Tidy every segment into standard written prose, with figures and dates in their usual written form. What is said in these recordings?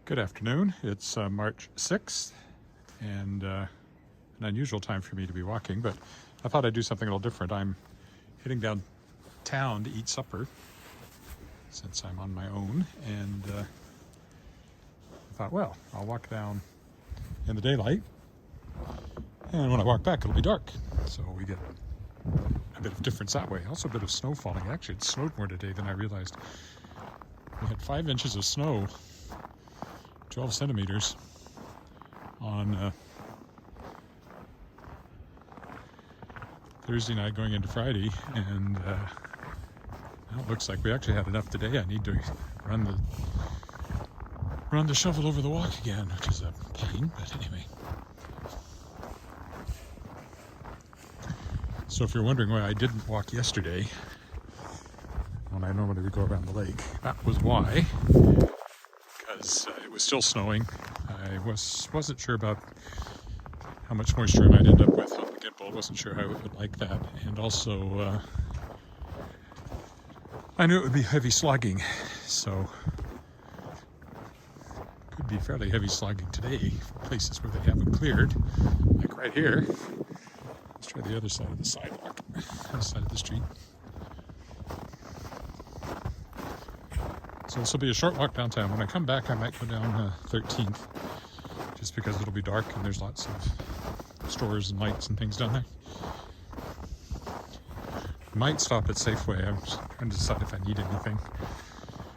Good afternoon. It's March 6th and an unusual time for me to be walking, but I thought I'd do something a little different. I'm heading downtown to eat supper since I'm on my own, and I thought, well, I'll walk down in the daylight, and when I walk back it'll be dark, so we get a bit of difference that way. Also a bit of snow falling. Actually, it snowed more today than I realized. We had 5 inches of snow, 12 centimeters on Thursday night going into Friday, and now it looks like we actually had enough today. I need to run the shovel over the walk again, which is a pain, but anyway. So if you're wondering why I didn't walk yesterday when I normally would go around the lake, that was why. Because it was still snowing. I wasn't sure about how much moisture I might end up with on the gimbal. Wasn't sure how it would like that, and also I knew it would be heavy slogging, so could be fairly heavy slogging today for places where they haven't cleared, like right here. Let's try the other side of the sidewalk, other side of the street. So this will be a short walk downtown. When I come back, I might go down 13th, just because it'll be dark and there's lots of stores and lights and things down there. Might stop at Safeway. I'm trying to decide if I need anything.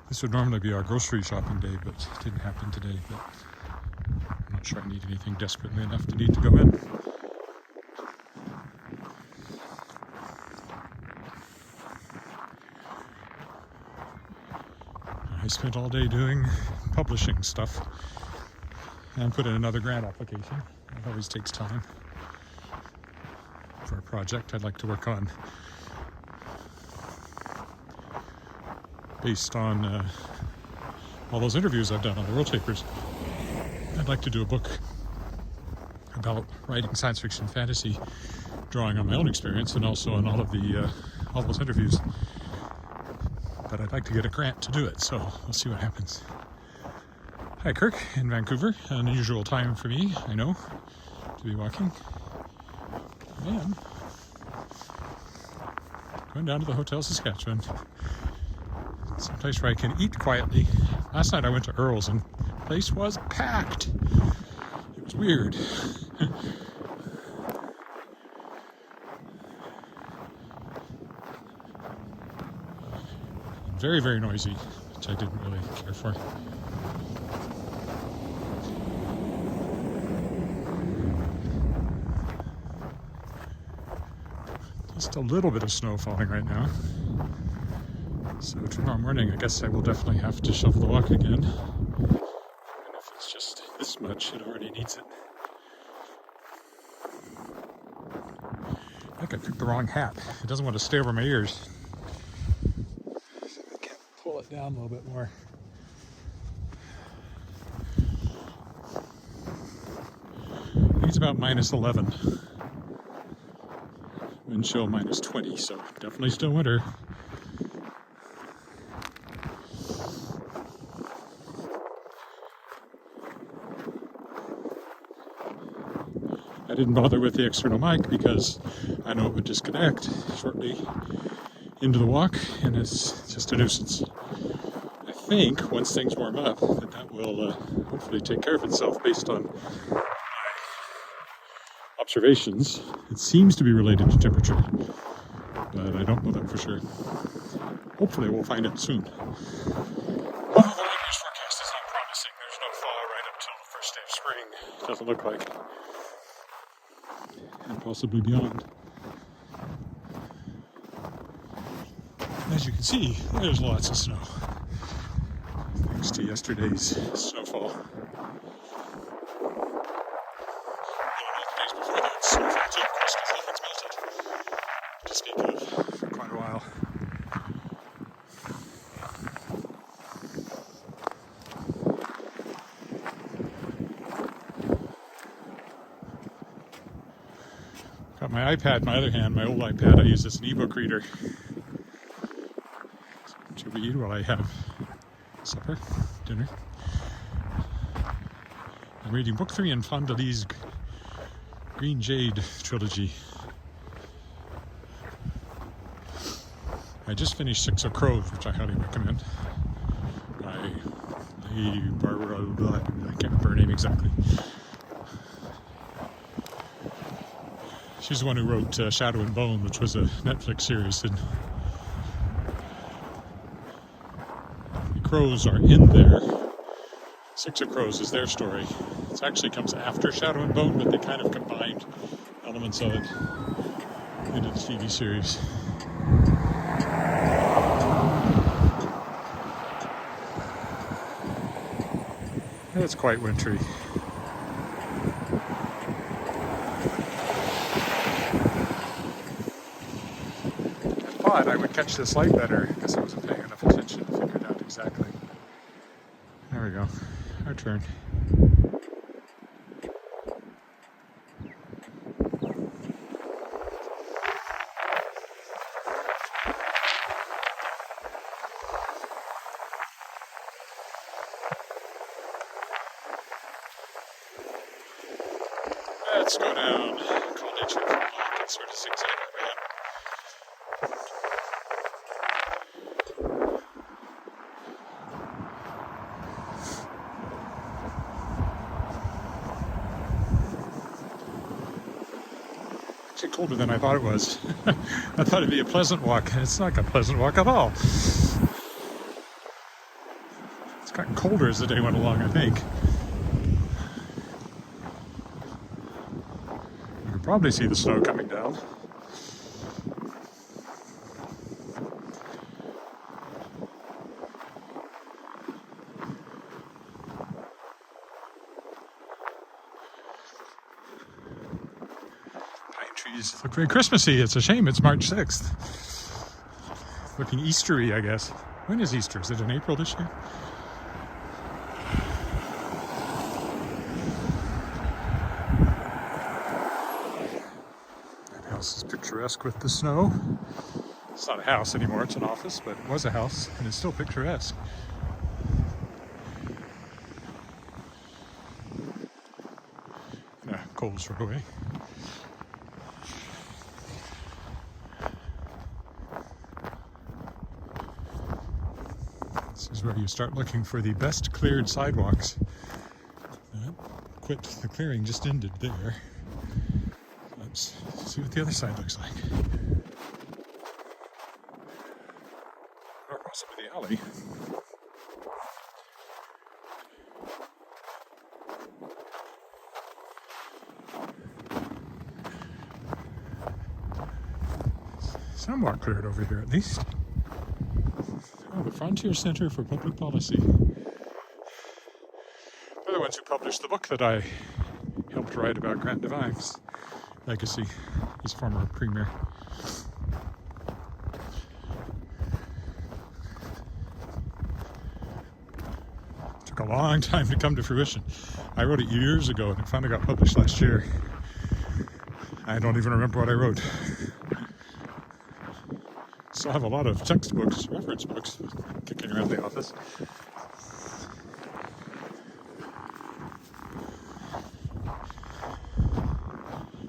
This would normally be our grocery shopping day, but it didn't happen today. But I'm not sure I need anything desperately enough to need to go in. I spent all day doing publishing stuff and put in another grant application. It always takes time for a project I'd like to work on based on all those interviews I've done on the World Papers. I'd like to do a book about writing science fiction fantasy, drawing on my own experience and also on all those interviews. But I'd like to get a grant to do it, so we'll see what happens. Hi, Kirk in Vancouver. An unusual time for me, I know, to be walking. And going down to the Hotel Saskatchewan, someplace where I can eat quietly. Last night I went to Earl's and the place was packed. It was weird. Very, very noisy, which I didn't really care for. Just a little bit of snow falling right now. So tomorrow morning, I guess I will definitely have to shovel the walk again. And if it's just this much, it already needs it. I think I picked the wrong hat. It doesn't want to stay over my ears. Pull it down a little bit more. I think it's about -11. Wind chill -20, so definitely still winter. I didn't bother with the external mic because I know it would disconnect shortly into the walk, and it's just a nuisance. I think once things warm up that will hopefully take care of itself based on my observations. It seems to be related to temperature, but I don't know that for sure. Hopefully we'll find it soon. Although the language forecast is not promising. There's no thaw right up till the first day of spring. It doesn't look like. And possibly beyond. As you can see, there's lots of snow, thanks to yesterday's snowfall. The days before that, snowfall too, of course, because nothing's melted, to speak of, for quite a while. Got my iPad in my other hand, my old iPad I use as an ebook reader. To read while I have supper, dinner. I'm reading book 3 in Fondeli's Green Jade trilogy. I just finished Six of Crows, which I highly recommend. By Barbara, I can't remember her name exactly. She's the one who wrote Shadow and Bone, which was a Netflix series. And the crows are in there. Six of Crows is their story. It actually comes after Shadow and Bone, but they kind of combined elements of it into the TV series. It's quite wintry. I thought I would catch this light better because I wasn't paying enough attention to figure it out exactly. There we go. Our turn. Let's go down College and Block and sort of zigzag our way up. Actually colder than I thought it was. I thought it'd be a pleasant walk, and it's not a pleasant walk at all. It's gotten colder as the day went along, I think. Probably see the snow coming down. Pine trees look very Christmassy. It's a shame it's March 6th. Looking Eastery, I guess. When is Easter? Is it in April this year? This is picturesque with the snow. It's not a house anymore, it's an office, but it was a house and it's still picturesque. Coals right away. This is where you start looking for the best cleared sidewalks. Quit, the clearing just ended there. Let's see what the other side looks like. Across over the alley. Somewhat cleared over here, at least. Oh, the Frontier Center for Public Policy. They're the ones who published the book that I helped write about Grant Devine's legacy. He's former premier. Took a long time to come to fruition. I wrote it years ago and it finally got published last year. I don't even remember what I wrote. Still have a lot of textbooks, reference books, kicking around the office.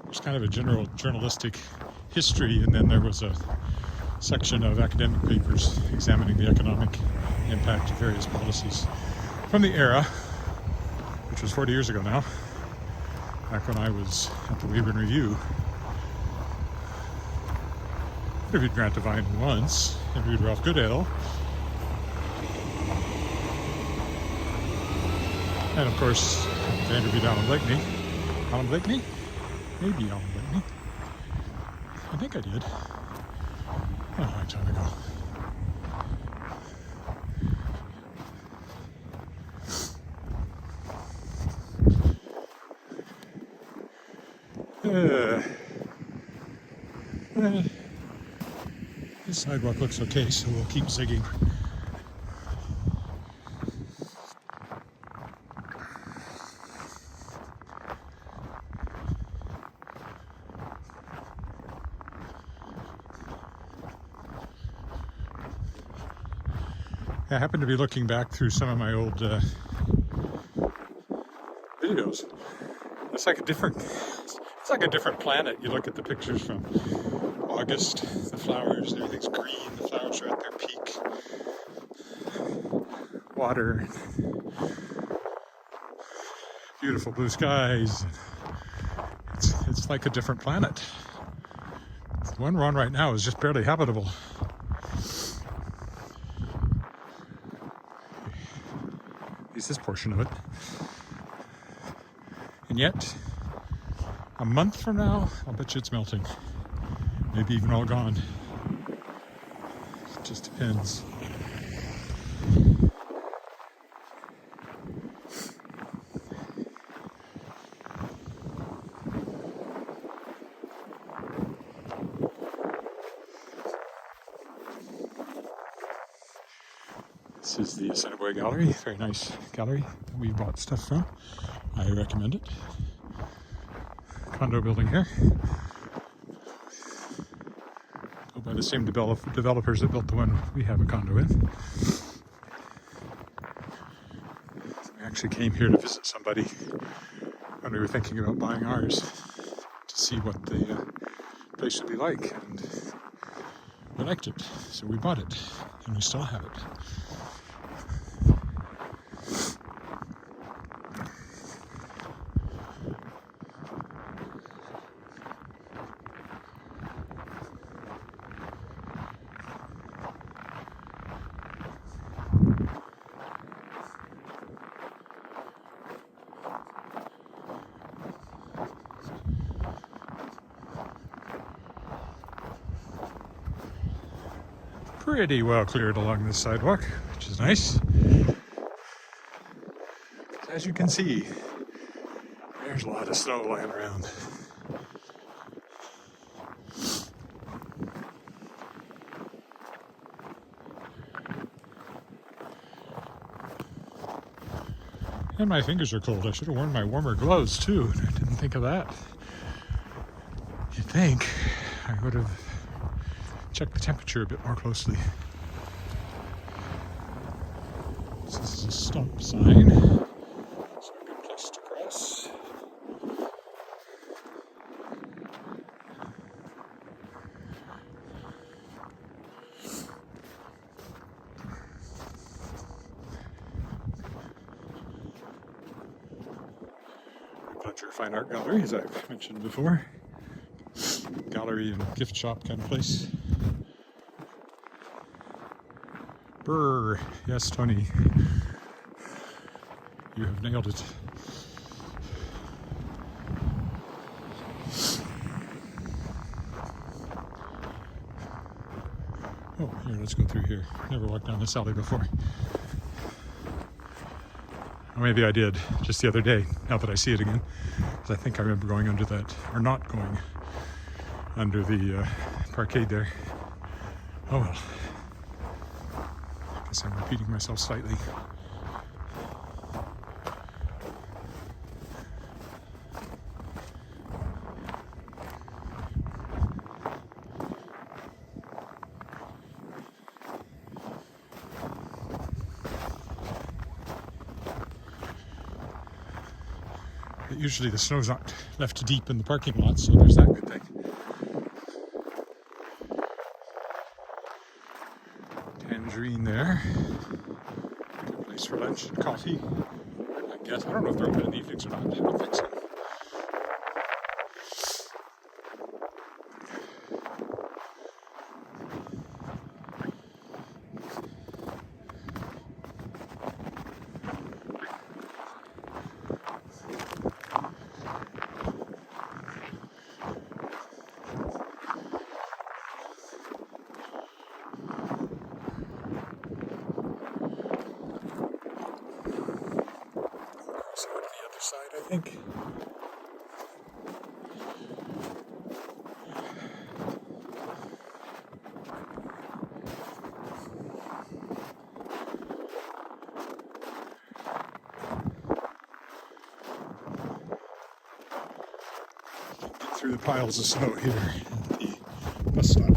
There's kind of a general journalistic history, and then there was a section of academic papers examining the economic impact of various policies from the era, which was 40 years ago now, back when I was at the Weyburn Review. Interviewed Grant Devine once, interviewed Ralph Goodale, and of course, I interviewed Alan Blakeney. Alan Blakeney? Maybe Alan Blakeney. I think I did. A long time ago. This sidewalk looks okay, so we'll keep zigging. I happened to be looking back through some of my old video videos. It's like a different planet. You look at the pictures from August, the flowers, everything's green, the flowers are at their peak. Water, beautiful blue skies. It's like a different planet. The one we're on right now is just barely habitable. At least this portion of it. And yet, a month from now, I'll bet you it's melting. Maybe even all gone. It just depends. This is the Assiniboia Gallery, very nice gallery that we bought stuff from. I recommend it. Condo building here. Built by the same developers that built the one we have a condo in. We actually came here to visit somebody when we were thinking about buying ours to see what the place would be like, and we liked it, so we bought it, and we still have it. Pretty well cleared along this sidewalk, which is nice. As you can see, there's a lot of snow lying around. And my fingers are cold. I should have worn my warmer gloves too. I didn't think of that. You'd think I would have checked the temperature a bit more closely. This is a stop sign. It's a good place to cross. Pleasure Fine Art Gallery, as I've mentioned before. Gallery and gift shop kind of place. Brr. Yes, Tony. You have nailed it. Oh, here, let's go through here. Never walked down this alley before. Or maybe I did just the other day, now that I see it again. Because I think I remember going under that, or not going under the parkade there. Oh well. I guess I'm repeating myself slightly. But usually the snow's not left deep in the parking lot, so there's that good thing. Tangerine there. Good place for lunch and coffee. I guess. I don't know if they're open in the evenings or not. I don't think so. Side, I think. Get through the piles of snow here at the bus stop.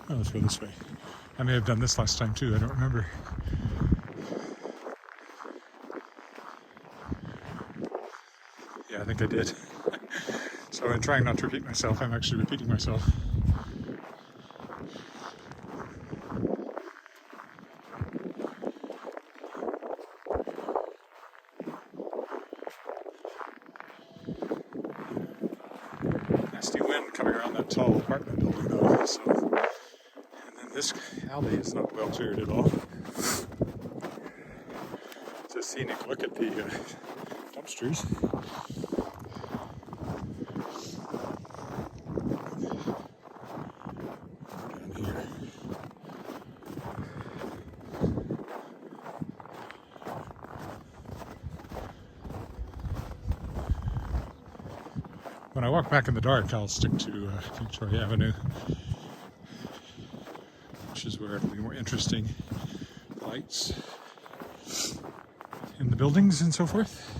Oh, let's go this way. I may have done this last time too, I don't remember. Yeah, I think I did. So in trying not to repeat myself, I'm actually repeating myself. Nasty wind coming around that tall apartment building though. So, and then this alley is not well cleared at all. It's a scenic look at the dumpsters. Down here. When I walk back in the dark, I'll stick to Victoria Avenue, which is where it'll be more interesting. Lights in the buildings and so forth.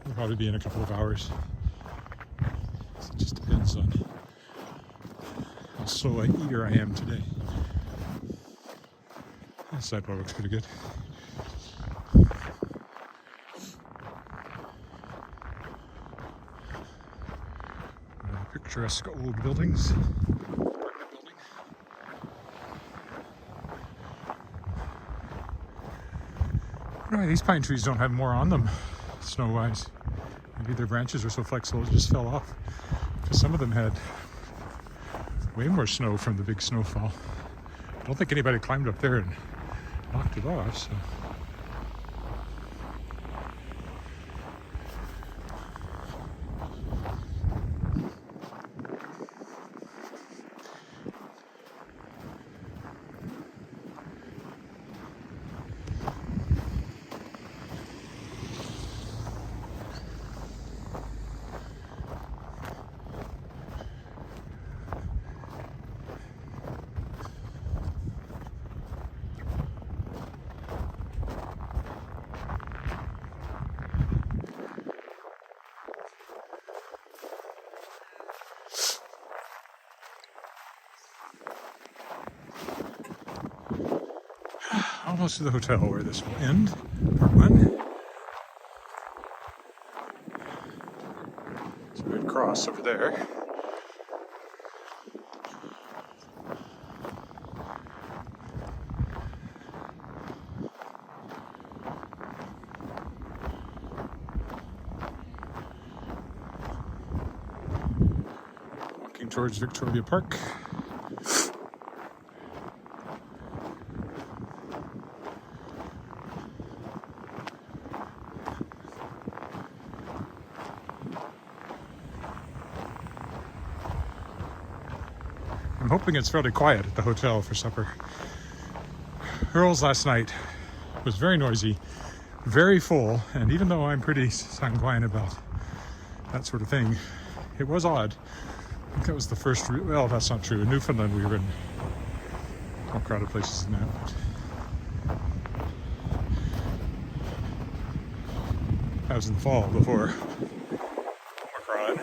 It'll probably be in a couple of hours. So it just depends on how slow eager I am today. That sidewalk looks pretty good. Picturesque old buildings. Apartment building. Anyway, these pine trees don't have more on them, snow-wise. Maybe their branches are so flexible it just fell off. Because some of them had way more snow from the big snowfall. I don't think anybody climbed up there and knocked it off, so. Almost to the hotel where this will end, part one. So we'd cross over there. Walking towards Victoria Park. I'm hoping it's fairly quiet at the hotel for supper. Earl's last night was very noisy, very full, and even though I'm pretty sanguine about that sort of thing, it was odd. I think that was the first, well, that's not true. In Newfoundland, we were in more crowded places than that. But that was in the fall before Omicron.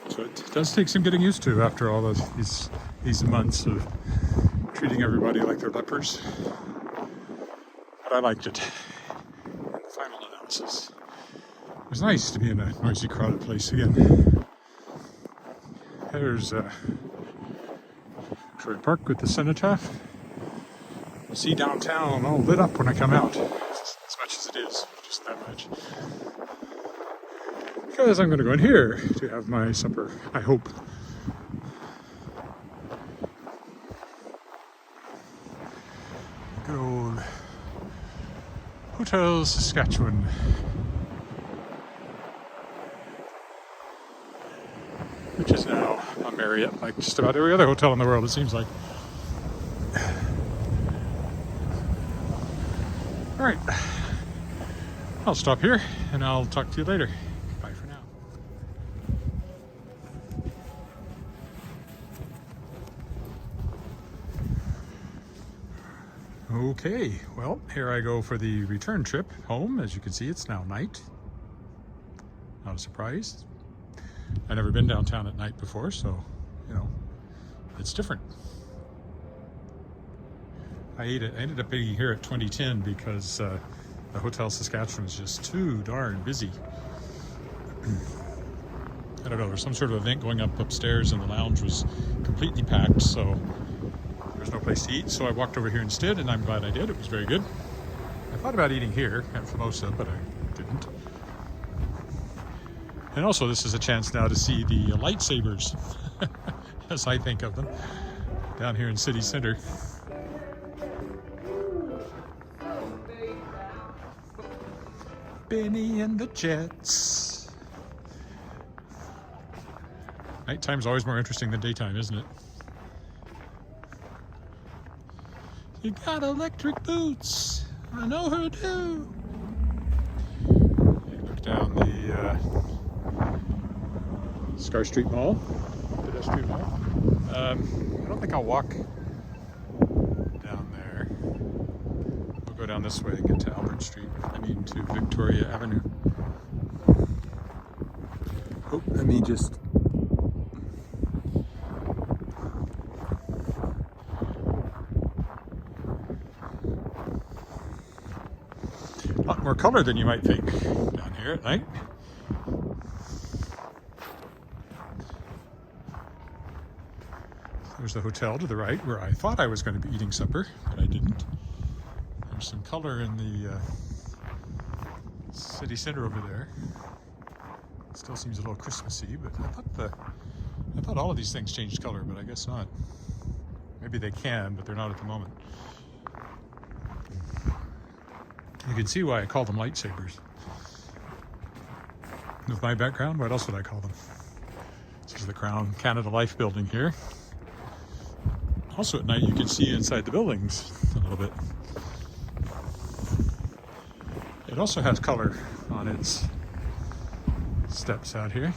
So it does take some getting used to after all these months of treating everybody like they're lepers. But I liked it. In the final analysis, it was nice to be in a noisy, crowded place again. There's Victoria Park with the cenotaph. You see downtown all lit up when I come out, as much as it is, just that much. Because I'm going to go in here to have my supper, I hope. Good old Hotel Saskatchewan. Which is now a Marriott, like just about every other hotel in the world, it seems like. Alright, I'll stop here and I'll talk to you later. Bye for now. Okay, well, here I go for the return trip home. As you can see, it's now night. not a surprise. I've never been downtown at night before, so, you know, it's different. I ended up being here at 2010 because the Hotel Saskatchewan was just too darn busy. I don't know, there's some sort of event going upstairs and the lounge was completely packed, so there was no place to eat. So I walked over here instead, and I'm glad I did. It was very good. I thought about eating here at Formosa, but I didn't. And also, this is a chance now to see the lightsabers, as I think of them, down here in City Center. Benny and the Jets. Nighttime's always more interesting than daytime, isn't it? You got electric boots. I know her too. Look down the Scar Street Mall, pedestrian mall. I don't think I'll walk down there. We'll go down this way and get to Albert Street. To Victoria Avenue. Oh, let me just... A lot more color than you might think down here at night. There's the hotel to the right where I thought I was going to be eating supper, but I didn't. There's some color in the city center over there. It still seems a little Christmassy, but I thought all of these things changed color, but I guess not. Maybe they can, but they're not at the moment. You can see why I call them lightsabers. With my background, what else would I call them? This is the Crown Canada Life building here. Also at night you can see inside the buildings a little bit. It also has color on its steps out here.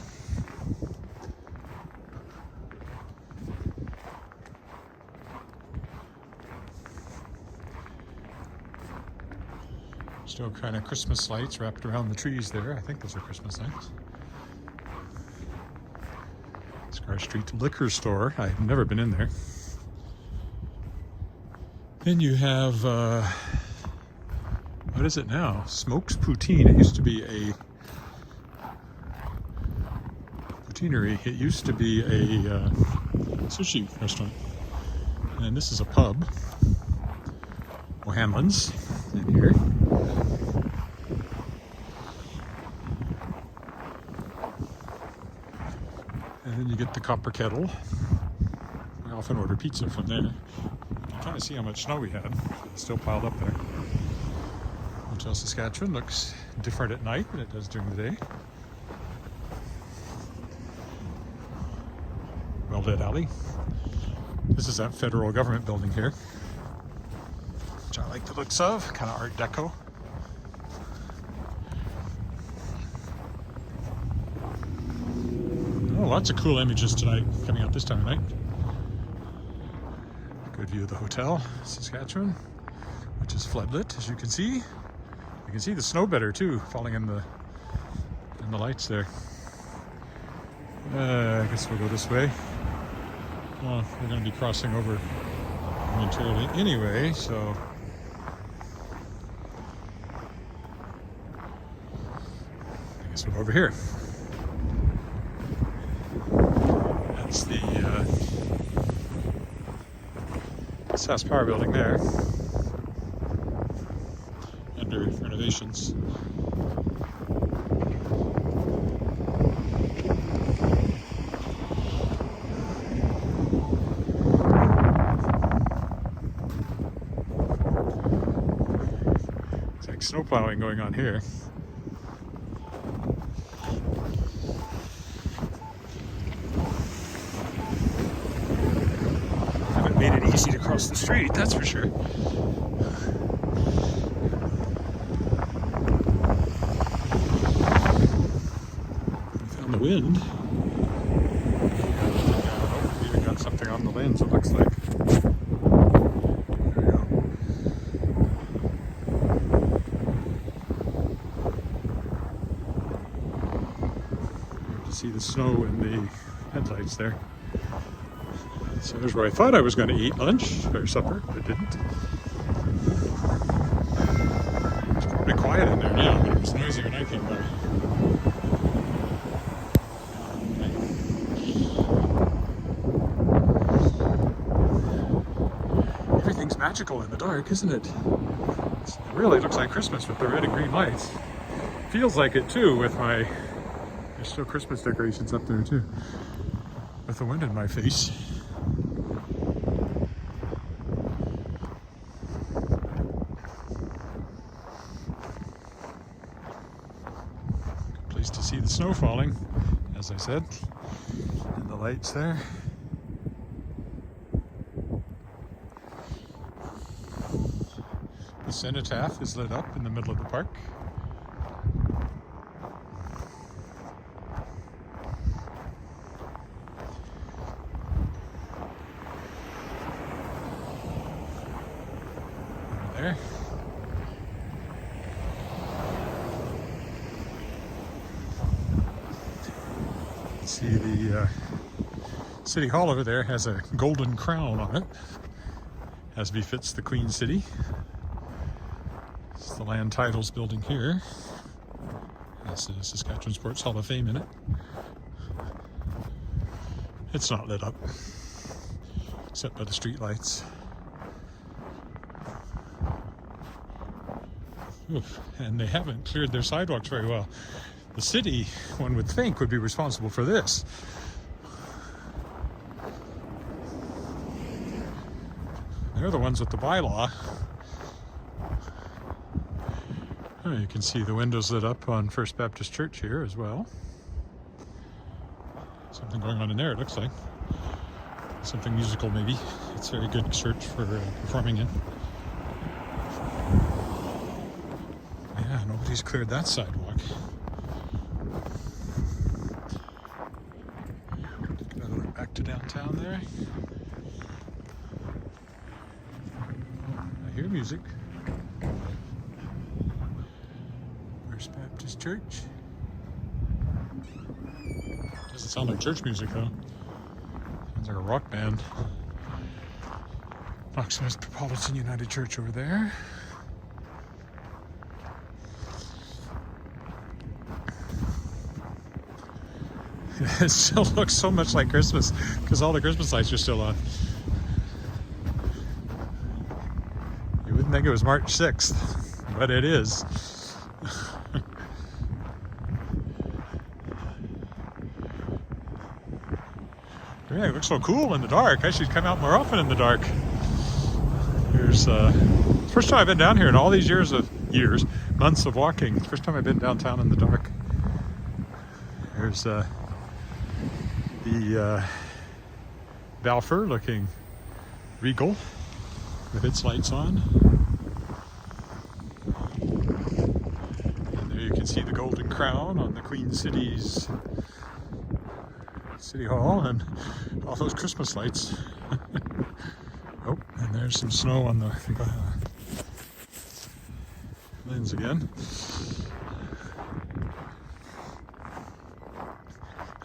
Still kind of Christmas lights wrapped around the trees there. I think those are Christmas lights. Scar Street Liquor Store. I've never been in there. Then you have, what is it now? Smokes Poutine. It used to be a poutineery. It used to be a sushi restaurant. And this is a pub. O'Hanlon's in here. And then you get the copper kettle. I often order pizza from there. You can kind of see how much snow we had. It's still piled up there. Hotel Saskatchewan looks different at night than it does during the day. Well-lit alley. This is that federal government building here, which I like the looks of, kind of Art Deco. Oh, lots of cool images tonight, coming out this time of night. Good view of the Hotel Saskatchewan, which is floodlit, as you can see. You can see the snow better too, falling in the lights there. I guess we'll go this way. Well, we're going to be crossing over momentarily anyway, so I guess we'll go over here. That's the SAS Power building there, under renovations. Snow plowing going on here. Haven't made it easy to cross the street, that's for sure. Found the wind. We even got something on the lens, it looks like. see the snow in the headlights there. So there's where I thought I was going to eat lunch or supper, but didn't. It's probably quiet in there now, but it was noisy when I came by. Everything's magical in the dark, isn't it? It really looks like Christmas with the red and green lights. Feels like it too with my... There's still Christmas decorations up there too. With the wind in my face. Pleased to see the snow falling, as I said. And the lights there. The cenotaph is lit up in the middle of the park. There. See the City Hall over there has a golden crown on it, as befits the Queen City. It's the land titles building here. Has the Saskatchewan Sports Hall of Fame in it. It's not lit up, except by the street lights. Oof. And they haven't cleared their sidewalks very well. The city, one would think, would be responsible for this. They're the ones with the bylaw. Oh, you can see the windows lit up on First Baptist Church here as well. Something going on in there, it looks like. Something musical, maybe. It's a very good church for performing in. Yeah, nobody's cleared that sidewalk. Back to downtown there. I hear music. First Baptist Church. Doesn't sound like church music though. Sounds like a rock band. Knox Metropolitan United Church over there. It still looks so much like Christmas because all the Christmas lights are still on. You wouldn't think it was March 6th, but it is. Yeah, it looks so cool in the dark. I should come out more often in the dark. Here's first time I've been down here in all these months of walking. First time I've been downtown in the dark. There's the Balfour looking regal with its lights on. And there you can see the golden crown on the Queen City's City Hall and all those Christmas lights. Oh, and there's some snow on the lens again.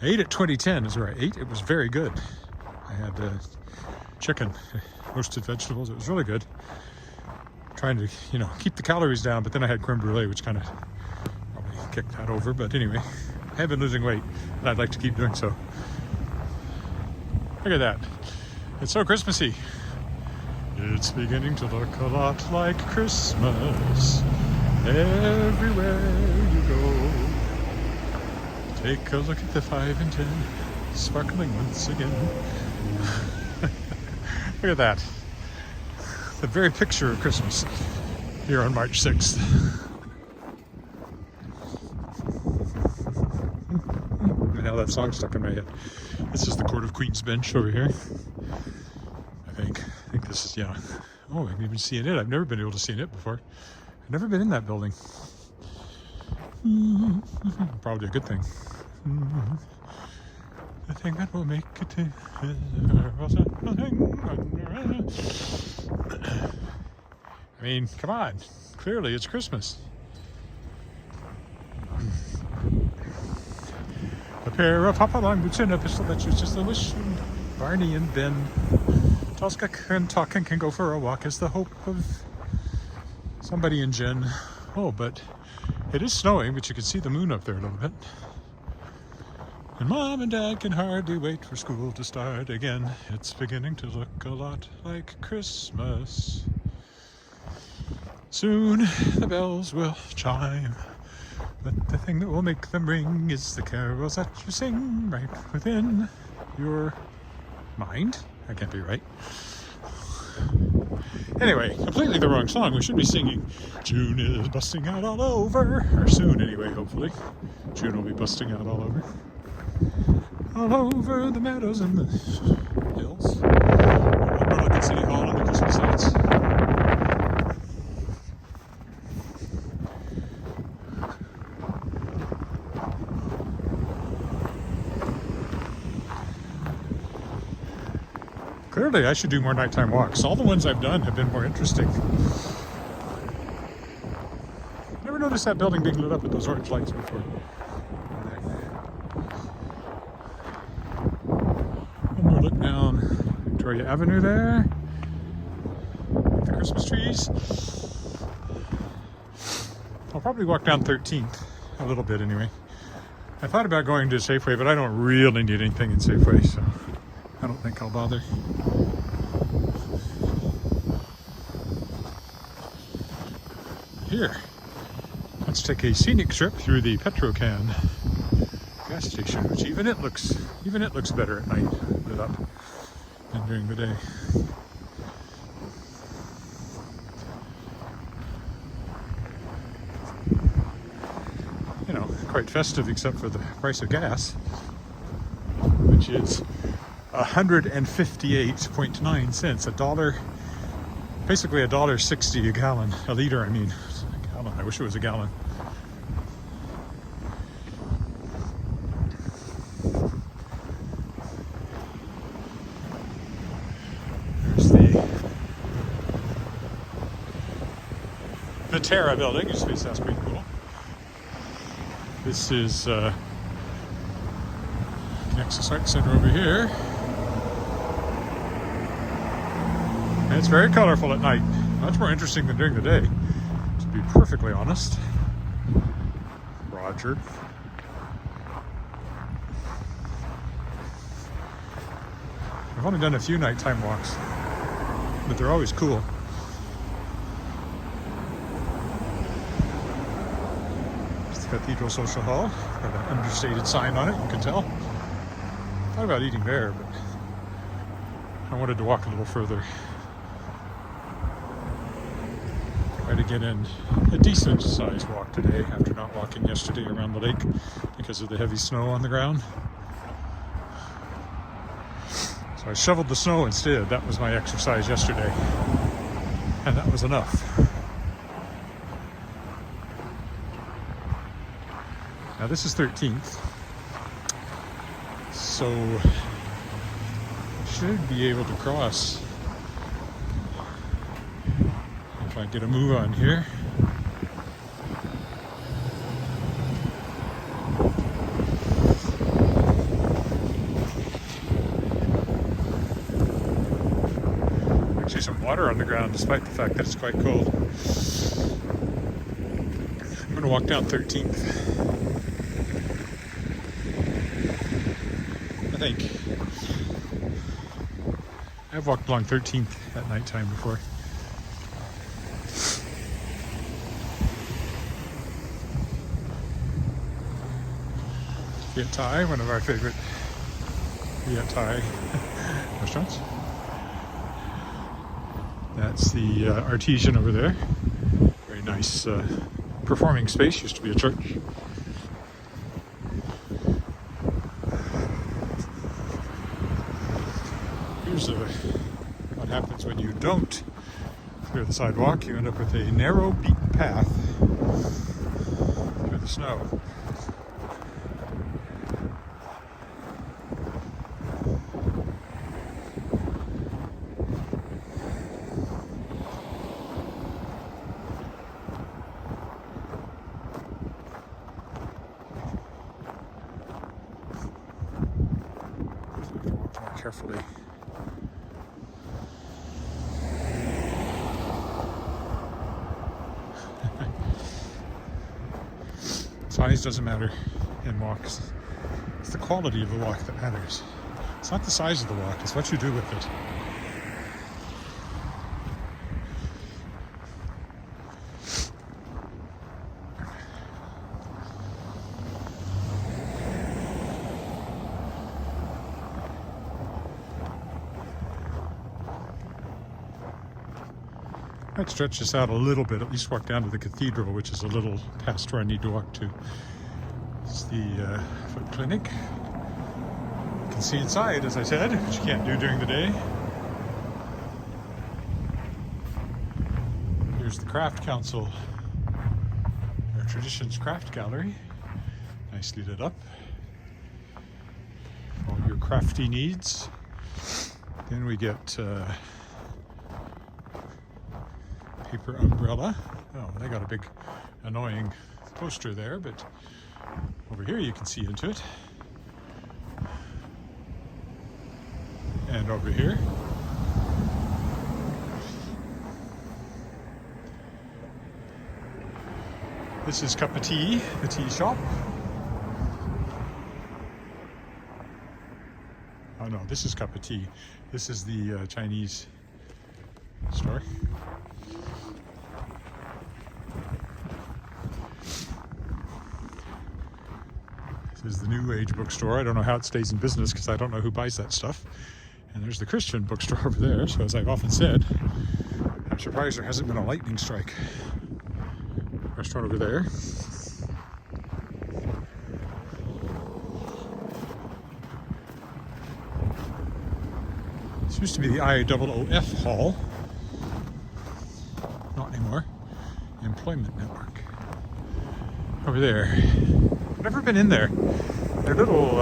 I ate at 2010 is where I ate. It was very good. I had chicken, roasted vegetables. It was really good. Trying to, keep the calories down, but then I had creme brulee, which kind of probably kicked that over. But anyway, I have been losing weight, and I'd like to keep doing so. Look at that. It's so Christmassy. It's beginning to look a lot like Christmas everywhere you go. Take a look at the 5 and 10, sparkling once again. Look at that. The very picture of Christmas here on March 6th. Now that song stuck in my head. This is the Court of Queen's Bench over here. I think this is, yeah. Oh, I haven't even seen it. I've never been able to see it before. I've never been in that building. Probably a good thing. The thing that will make it to... I mean, come on. Clearly, it's Christmas. But pair of hop-along boots and a pistol that shoots just a wish. And Barney and Ben, Tosca can talk and can go for a walk is the hope of somebody in Jen. Oh, but it is snowing, but you can see the moon up there a little bit. And Mom and Dad can hardly wait for school to start again. It's beginning to look a lot like Christmas. Soon the bells will chime, but the thing that will make them ring is the carols that you sing right within your mind. I can't be right. Anyway, completely the wrong song. We should be singing June is busting out all over. Or soon anyway, hopefully. June will be busting out all over. All over the meadows and the hills. We'll look at City Hall and the Christmas lights. Clearly, I should do more nighttime walks. All the ones I've done have been more interesting. Never noticed that building being lit up with those orange lights before. One more look down Victoria Avenue there. The Christmas trees. I'll probably walk down 13th a little bit anyway. I thought about going to Safeway, but I don't really need anything in Safeway, so I don't think I'll bother. Here, let's take a scenic trip through the Petrocan Gas Station, which even it looks better at night, lit up, than during the day. You know, quite festive except for the price of gas, which is 158.9 cents, basically $1.60 a gallon, a liter. I mean, a gallon. I wish it was a gallon. There's the Terra building. Used to be, that's pretty cool. This is Nexus Art Center over here. And it's very colorful at night. Much more interesting than during the day, to be perfectly honest. Roger. I've only done a few nighttime walks, but they're always cool. It's the Cathedral Social Hall. Got an understated sign on it, you can tell. Thought about eating there, but I wanted to walk a little further. Try to get in a decent sized walk today after not walking yesterday around the lake because of the heavy snow on the ground. So I shoveled the snow instead. That was my exercise yesterday. And that was enough. Now this is 13th. So I should be able to cross if I get a move on here. Actually some water on the ground despite the fact that it's quite cold. I'm going to walk down 13th. I think. I've walked along 13th at nighttime before. Viet Thai, one of our favorite Viet Thai restaurants. That's the Artesian over there. Very nice performing space, used to be a church. Here's what happens when you don't clear the sidewalk. You end up with a narrow beaten path through the snow. carefully. Size doesn't matter in walks. It's the quality of the walk that matters. It's not the size of the walk, it's what you do with it. I'd stretch this out a little bit, at least walk down to the Cathedral, which is a little past where I need to walk to. It's the foot clinic. You can see inside, as I said, which you can't do during the day. Here's the Craft Council, our Traditions Craft Gallery, nicely lit up. All your crafty needs. Then we get paper umbrella. Oh, they got a big annoying poster there, but over here you can see into it. And over here. This is Cup of Tea, the tea shop. Oh no, this is Cup of Tea. This is the Chinese store. This is the New Age bookstore. I don't know how it stays in business because I don't know who buys that stuff. And there's the Christian bookstore over there. So as I've often said, I'm surprised there hasn't been a lightning strike. Restaurant over there. This used to be the IOOF Hall. Not anymore. Employment Network. Over there. I've never been in there. Their little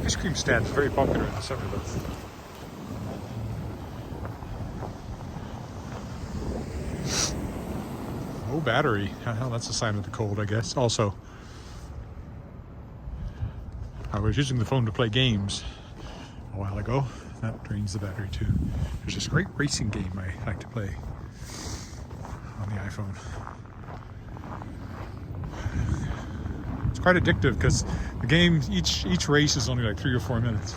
ice cream stand is very popular in the summer though. No battery. Well, that's a sign of the cold, I guess. Also, I was using the phone to play games a while ago. That drains the battery too. There's this great racing game I like to play on the iPhone. It's quite addictive because the game, each race is only like 3 or 4 minutes.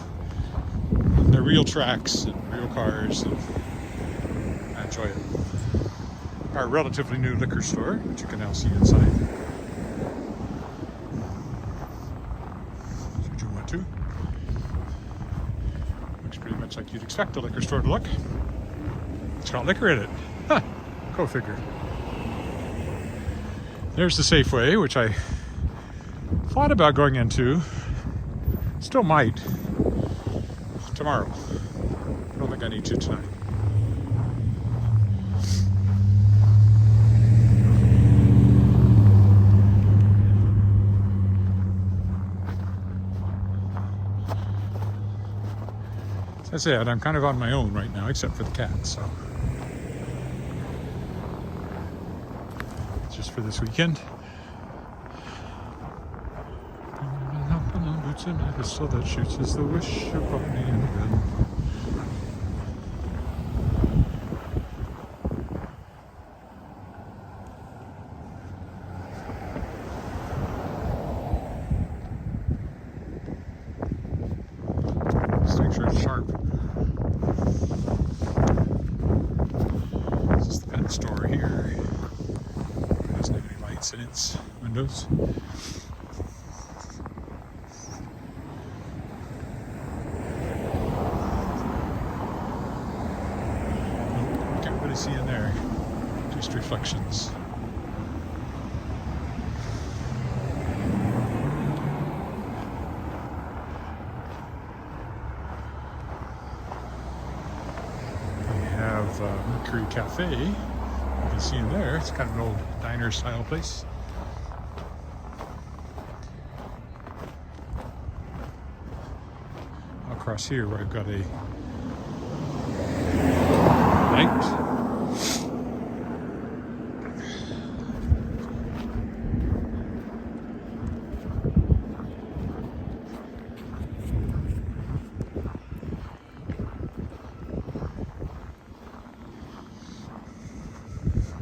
They're real tracks and real cars, and I enjoy it. Our relatively new liquor store, which you can now see inside. Should you want to? Looks pretty much like you'd expect a liquor store to look. It's got liquor in it. Huh, go figure. There's the Safeway, which I thought about going into. Still might. Tomorrow. I don't think I need to tonight. As I said, I'm kind of on my own right now, except for the cat, so. Just for this weekend. Boots and a pistol that shoots is the wish of Bonnie and Ben. Just make sure it's sharp. This is the pet store here. It doesn't have any lights in its windows. See in there, just reflections. We have Mercury Cafe. You can see in there, it's kind of an old diner style place. Across here where I've got a light.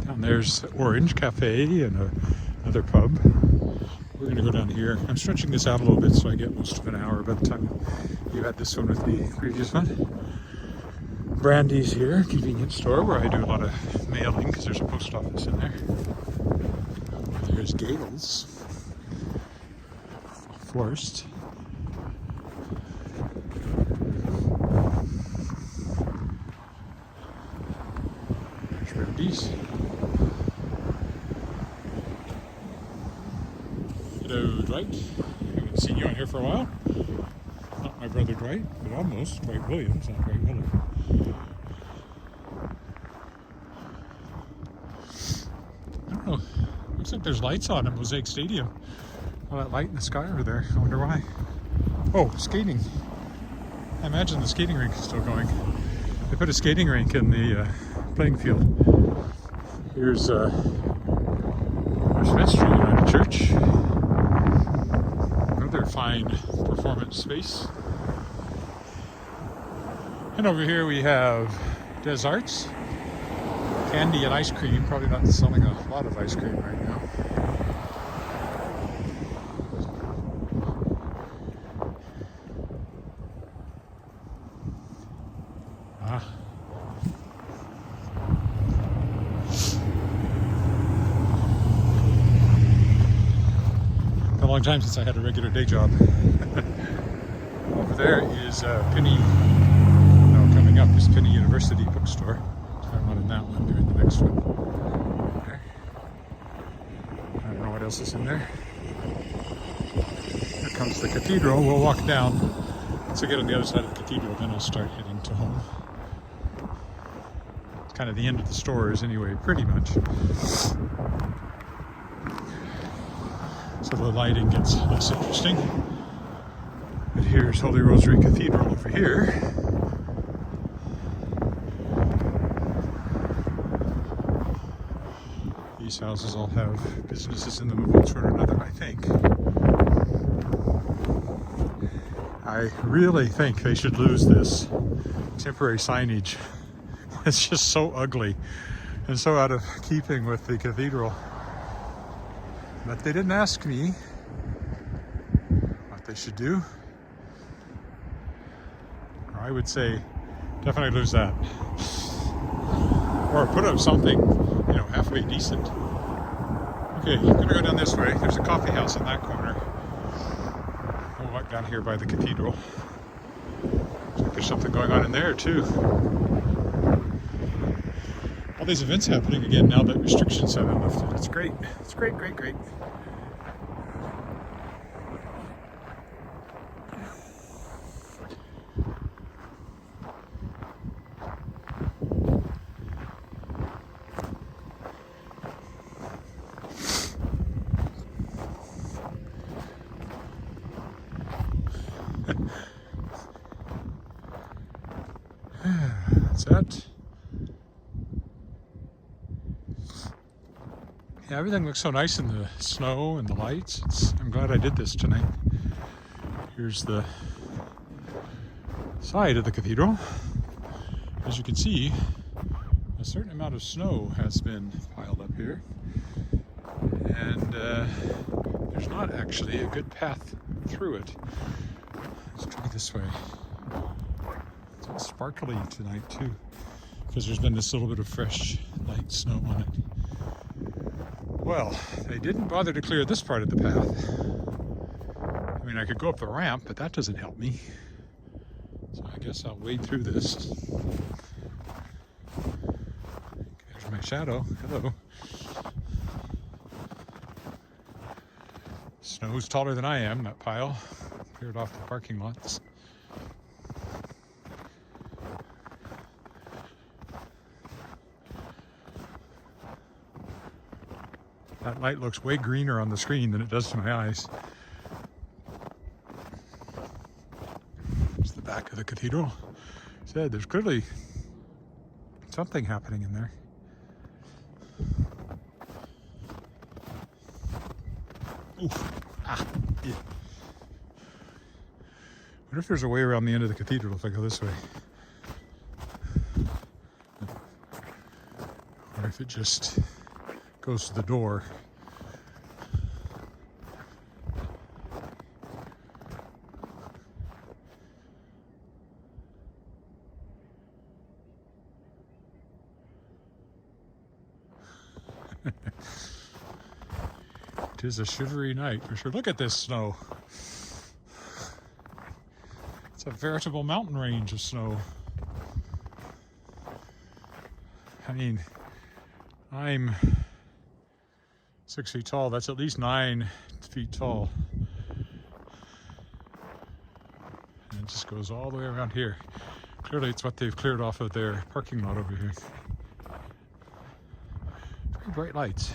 Down there's Orange Cafe and another pub. We're going to go down here. I'm stretching this out a little bit so I get most of an hour by the time you had this one with the previous one. Brandy's here, convenience store where I do a lot of mailing because there's a post office in there. There's Gales Forest. There's Brandy's. Hello, Dwight. I haven't seen you on here for a while. Not my brother Dwight, but almost. Dwight Williams, not Dwight Willett. I don't know. Looks like there's lights on at Mosaic Stadium. All that light in the sky over there. I wonder why. Oh, skating. I imagine the skating rink is still going. They put a skating rink in the playing field. Here's Westminster United Church. Another fine performance space. And over here we have Des Arts. Candy and ice cream. Probably not selling a lot of ice cream right now. A long time since I had a regular day job. Over there is Penny. No, coming up is Penny University Bookstore. So I'm not in that one. They're in the next one. There. I don't know what else is in there. Here comes the Cathedral. We'll walk down. Once I get on the other side of the Cathedral, then I'll start heading to home. It's kind of the end of the stores anyway, pretty much. So the lighting gets less interesting. But here's Holy Rosary Cathedral over here. These houses all have businesses in them of one sort or another, I think. I really think they should lose this temporary signage. It's just so ugly and so out of keeping with the cathedral. But they didn't ask me what they should do. Or I would say, definitely lose that. Or put up something, you know, halfway decent. Okay, I'm gonna go down this way. There's a coffee house in that corner. We'll walk down here by the cathedral. Looks like there's something going on in there too. All these events happening again now that restrictions have been lifted. It's great. It's great, great, great. That's that. Yeah, everything looks so nice in the snow and the lights. I'm glad I did this tonight. Here's the side of the cathedral. As you can see, a certain amount of snow has been piled up here. And there's not actually a good path through it. Let's try this way. It's all sparkly tonight too, because there's been this little bit of fresh light snow on it. Well, they didn't bother to clear this part of the path. I mean, I could go up the ramp, but that doesn't help me. So I guess I'll wade through this. There's my shadow. Hello. Snow's taller than I am, that pile. Cleared off the parking lots. That light looks way greener on the screen than it does to my eyes. It's the back of the cathedral. Said there's clearly something happening in there. Oof. Ah. Yeah. Wonder if there's a way around the end of the cathedral if I go this way. Or or if it just goes to the door. It is a shivery night for sure. Look at this snow. It's a veritable mountain range of snow. I mean, I'm 6 feet tall. That's at least 9 feet tall. And it just goes all the way around here. Clearly it's what they've cleared off of their parking lot over here. Very bright lights.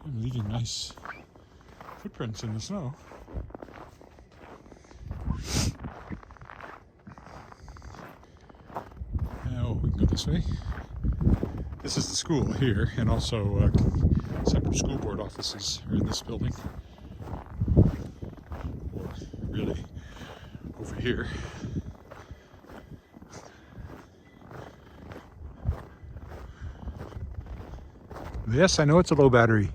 And leaving nice footprints in the snow. Now we can go this way. This is the school here, and also separate school board offices are in this building. Or really over here. Yes, I know it's a low battery.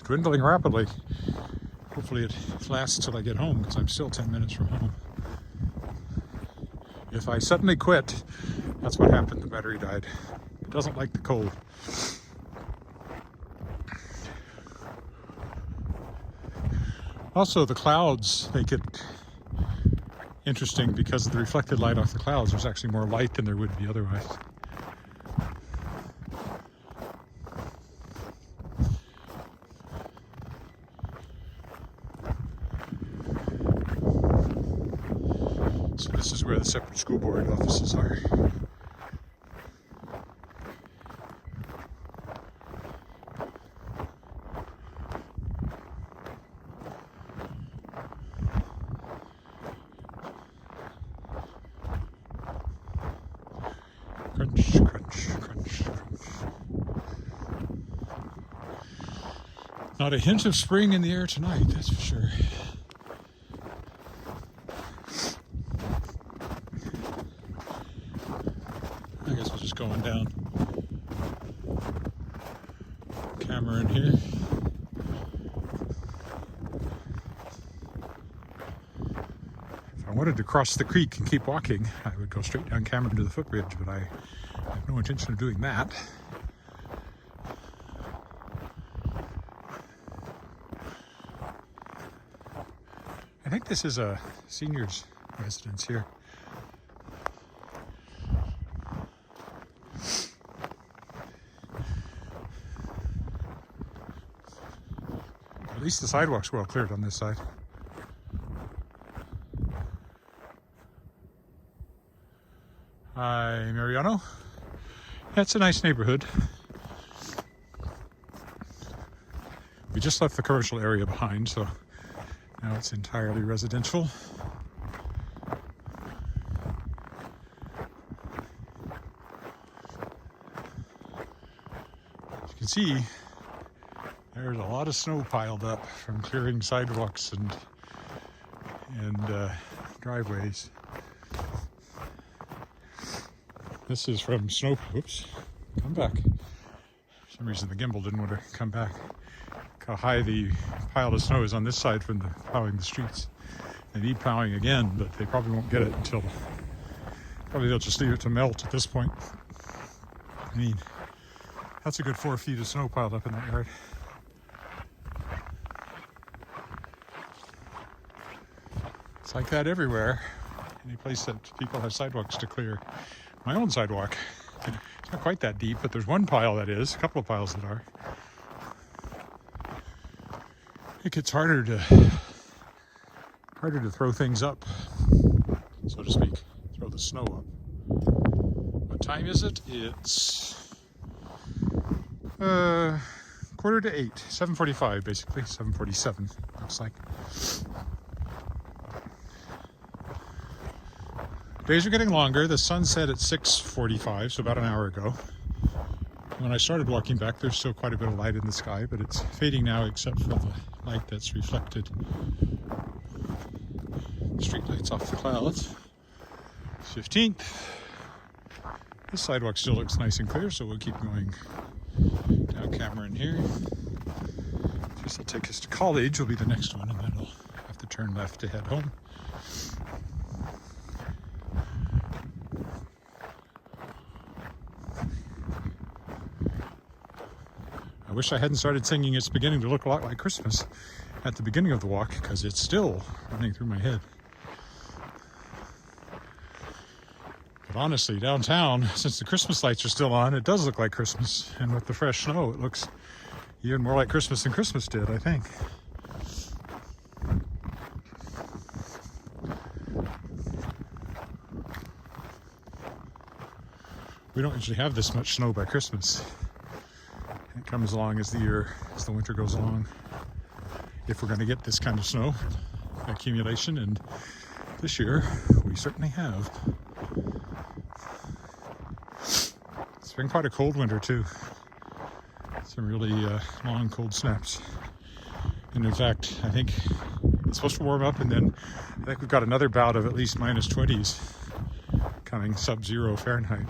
Dwindling rapidly. Hopefully it lasts till I get home, because I'm still 10 minutes from home. If I suddenly quit, that's what happened. The battery died. It doesn't like the cold. Also, the clouds make it interesting because of the reflected light off the clouds. There's actually more light than there would be otherwise. So this is where the separate school board offices are. Crunch, crunch, crunch, crunch. Not a hint of spring in the air tonight, that's for sure. I guess we're just going down. Camera in here. If I wanted to cross the creek and keep walking, I would go straight down Cameron to the footbridge, but I have no intention of doing that. I think this is a senior's residence here. At least the sidewalk's well cleared on this side. Hi, Mariano. That's a nice neighborhood. We just left the commercial area behind, so now it's entirely residential. As you can see, there's a lot of snow piled up from clearing sidewalks and driveways. This is from snow. Oops, come back. For some reason the gimbal didn't want to come back. Look how high the pile of snow is on this side from the plowing the streets. They need plowing again, but they probably won't get it until, probably they'll just leave it to melt at this point. I mean, that's a good 4 feet of snow piled up in that yard. It's like that everywhere. Any place that people have sidewalks to clear. My own sidewalk, it's not quite that deep, but there's one pile that is, a couple of piles that are. It gets harder to throw things up, so to speak, throw the snow up. What time is it? It's 8:15, 7:45 basically, 7:47 looks like. Days are getting longer. The sun set at 6:45, so about an hour ago. When I started walking back, there's still quite a bit of light in the sky, but it's fading now except for the light that's reflected. Street lights off the clouds. 15th. This sidewalk still looks nice and clear, so we'll keep going down Cameron here. This will take us to College, will be the next one, and then we'll have to turn left to head home. I wish I hadn't started singing It's Beginning to Look a Lot Like Christmas at the beginning of the walk, because it's still running through my head. But honestly, downtown, since the Christmas lights are still on, it does look like Christmas. And with the fresh snow, it looks even more like Christmas than Christmas did, I think. We don't usually have this much snow by Christmas. It comes along as the winter goes along. If we're going to get this kind of snow accumulation, and this year we certainly have. It's been quite a cold winter too. Some really long cold snaps. And in fact, I think it's supposed to warm up, and then I think we've got another bout of at least minus 20s coming, sub-zero Fahrenheit.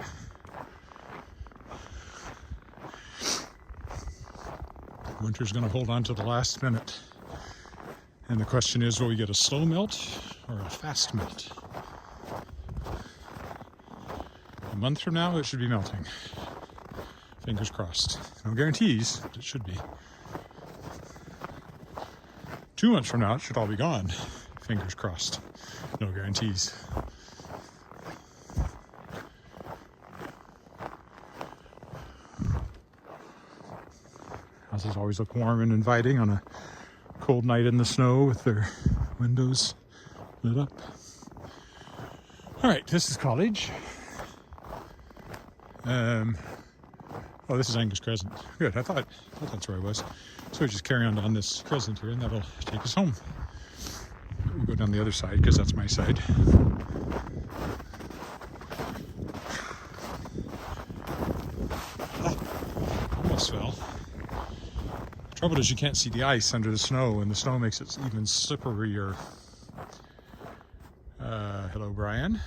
Winter's going to hold on to the last minute. And the question is, will we get a slow melt or a fast melt? A month from now, it should be melting. Fingers crossed. No guarantees, but it should be. 2 months from now, it should all be gone. Fingers crossed. No guarantees. Houses always look warm and inviting on a cold night in the snow with their windows lit up. All right, this is College. Oh, this is Angus Crescent. Good, I thought that's where I was. So we just carry on down this crescent here, and that'll take us home. We'll go down the other side, because that's my side. Almost fell. The trouble is you can't see the ice under the snow, and the snow makes it even slipperier. Hello, Brian.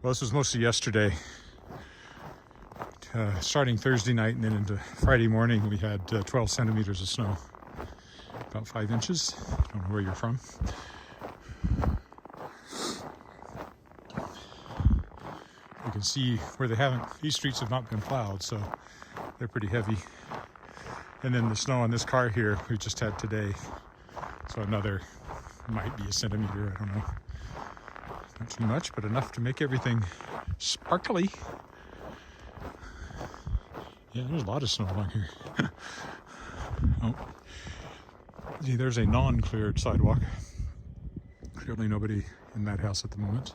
Well, this was mostly yesterday. Starting Thursday night and then into Friday morning, we had 12 centimeters of snow. About 5 inches. I don't know where you're from. You can see where these streets have not been plowed, so they're pretty heavy. And then the snow on this car here we just had today. So another, might be a centimeter, I don't know. Not too much, but enough to make everything sparkly. Yeah, there's a lot of snow along here. Oh, see, there's a non-cleared sidewalk. Clearly nobody in that house at the moment.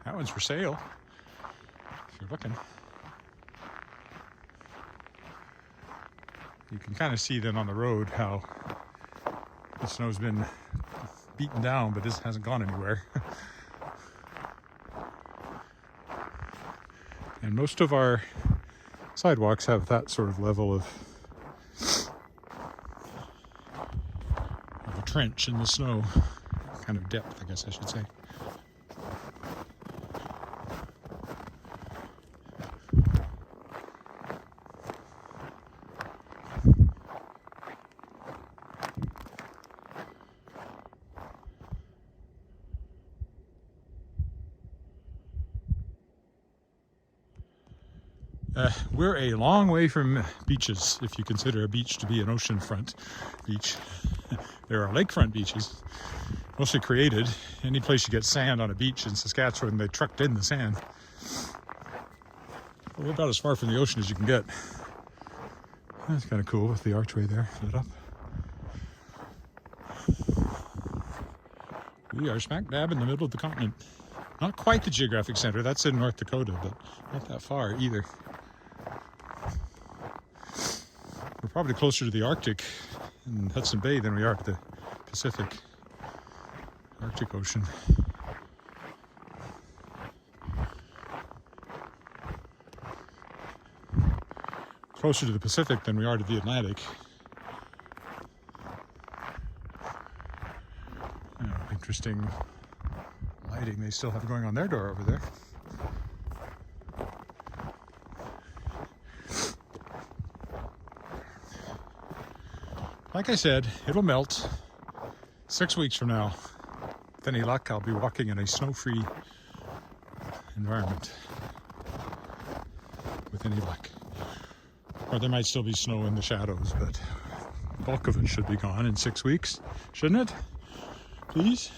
That one's for sale, if you're looking. You can kind of see then on the road how the snow's been beaten down, but this hasn't gone anywhere. And most of our sidewalks have that sort of level of a trench in the snow, kind of depth, I guess I should say. We're a long way from beaches, if you consider a beach to be an oceanfront beach. There are lakefront beaches, mostly created. Any place you get sand on a beach in Saskatchewan, they trucked in the sand. But we're about as far from the ocean as you can get. That's kind of cool with the archway there lit up. We are smack dab in the middle of the continent. Not quite the geographic center, that's in North Dakota, but not that far either. We're probably closer to the Arctic in Hudson Bay than we are to the Pacific, Arctic Ocean. Closer to the Pacific than we are to the Atlantic. interesting lighting they still have going on their door over there. Like I said, it'll melt 6 weeks from now. With any luck, I'll be walking in a snow-free environment. With any luck. Or there might still be snow in the shadows, but the bulk of it should be gone in 6 weeks, shouldn't it? Please?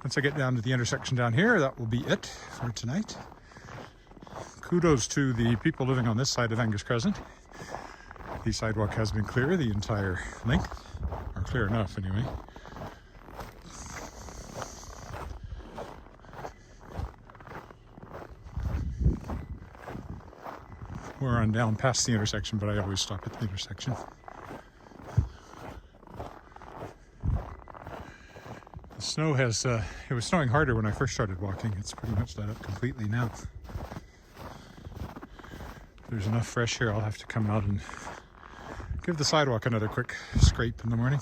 Once I get down to the intersection down here, that will be it for tonight. Kudos to the people living on this side of Angus Crescent. The sidewalk has been clear the entire length, or clear enough anyway. We're on down past the intersection, but I always stop at the intersection. The snow has, it was snowing harder when I first started walking. It's pretty much let up completely now. There's enough fresh here, I'll have to come out and give the sidewalk another quick scrape in the morning.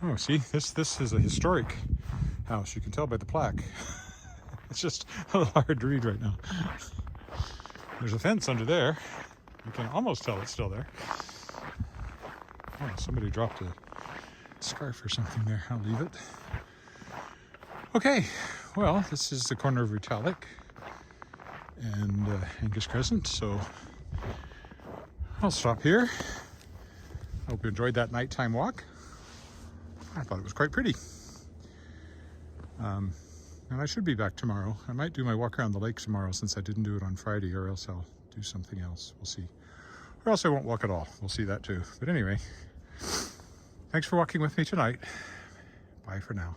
Oh, see, this is a historic house. You can tell by the plaque. It's just a little hard to read right now. There's a fence under there. You can almost tell it's still there. Oh, somebody dropped a scarf or something there. I'll leave it. Okay, well, this is the corner of Rutalic and Angus Crescent, so I'll stop here. Hope you enjoyed that nighttime walk. I thought it was quite pretty. And I should be back tomorrow. I might do my walk around the lake tomorrow since I didn't do it on Friday, or else I'll do something else. We'll see. Or else I won't walk at all. We'll see that too. But anyway, thanks for walking with me tonight. Bye for now.